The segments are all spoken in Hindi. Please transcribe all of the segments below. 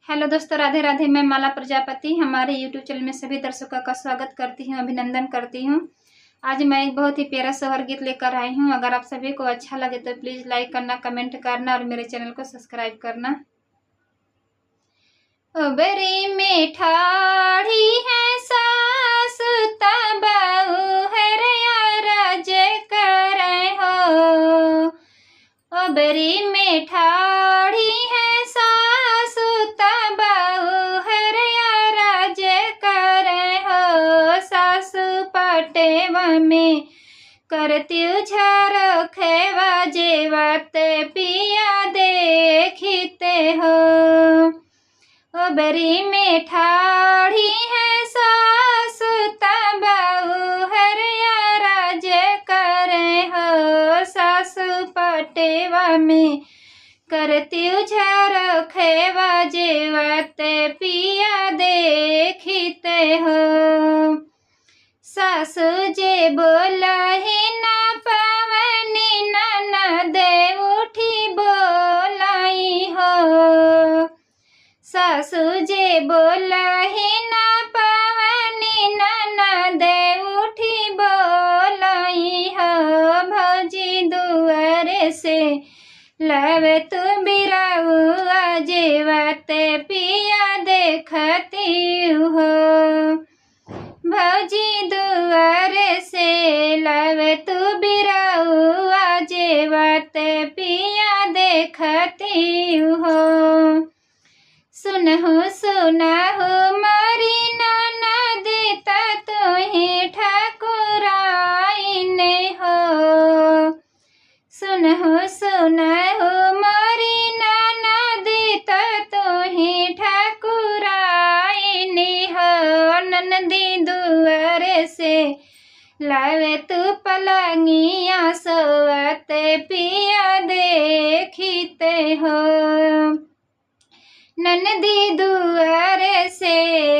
हेलो दोस्तों, राधे राधे। मैं माला प्रजापति हमारे यूट्यूब चैनल में सभी दर्शकों का स्वागत करती हूँ, अभिनंदन करती हूँ। आज मैं एक बहुत ही प्यारा सोहर गीत लेकर आई हूँ। अगर आप सभी को अच्छा लगे तो प्लीज़ लाइक करना, कमेंट करना और मेरे चैनल को सब्सक्राइब करना। बरी में ठाढ़ी है सास तबाऊ है राज करे हो। बरी में ठाढ़ी है सास तबाऊ है राज करे हो। सासु पटेवा में करती झर खेवा जेवत पिया देखते हो। बरी में ठाढ़ी है सास तबाऊ हर राज करे हो। सासु पटेवा में करती झर खेवा जेवत पिया देखते हो। सासु जे बोला ही ना पावनी ननद उठी बोलाई हो। सासु जे बोला ही ना पावनी ननद उठी बोलाई हो। भौजी दुआरे से लवे तू बिराऊ जेवत पिया देखती हो। भौजी दुआरे से लवे तू बिराऊ जेवत पिया देखती हो। सुनहु सुनहु मारी ननद तुही ठाकुराइन हो। सुनहु सुनहु मारी ननद तुही ठाकुराइन हो। ननदी दुआरे से लावे तू पलंगिया सोवत पिया देखते हो। ननदी दुआरे से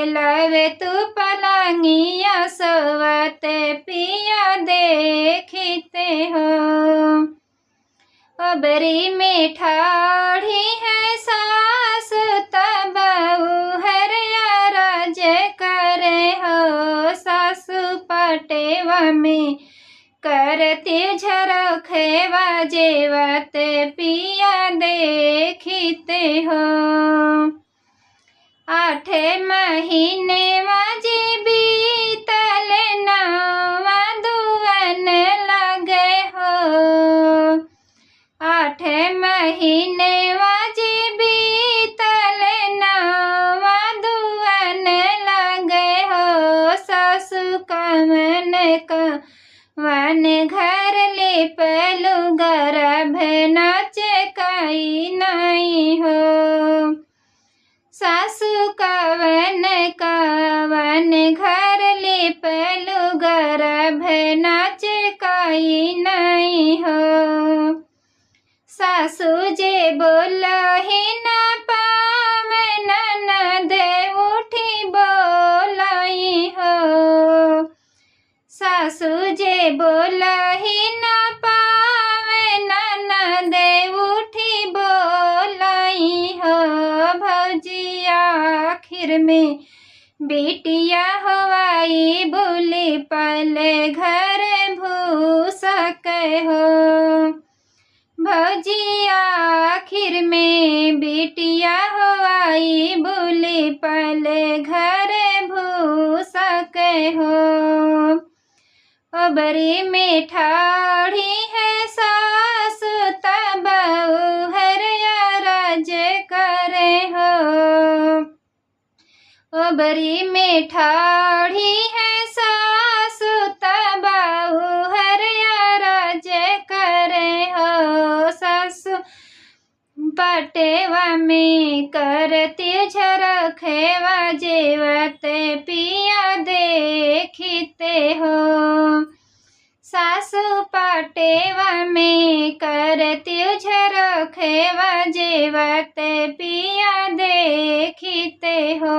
लावे तू पलंगिया सोवत पिया देखते हो। बरी में ठाढ़ी है सास तबाऊ हर राज करे हो। सासु पटेवा में करती झर खेवा जेवत पिया देखते हो। 8 महीने वाजे बीतल नवा दुवन लगे हो। 8 महीने वाजे बीतल नवा दुवन लगे हो। सासु कमन का वन घर ले पलू गर्भ नाच काई नहीं हो। सासु कवन कवन घर ले पलू गर्भ नाच काई नहीं हो। सासु जे बोला ही ना पावे ननद उठी बोलाई हो। सासु जे बोला ही ना पावे ननद उठी बोलाई हो। भौजी आखिर में बेटिया हवाई बोली पले घर भूसक हो। भौजी आखिर में बेटिया हवाई बोली पले घर भूसक हो। बरी में ठाढ़ी है सास तबाऊ हर राज करे हो। बरी में ठाढ़ी है सास तबाऊ हर राज करे हो। सासु पटेवा में करती झर खेवा जेवत पिया देखते हो। सासु पटेवा में करती झर खेवा जेवत पिया देखते हो।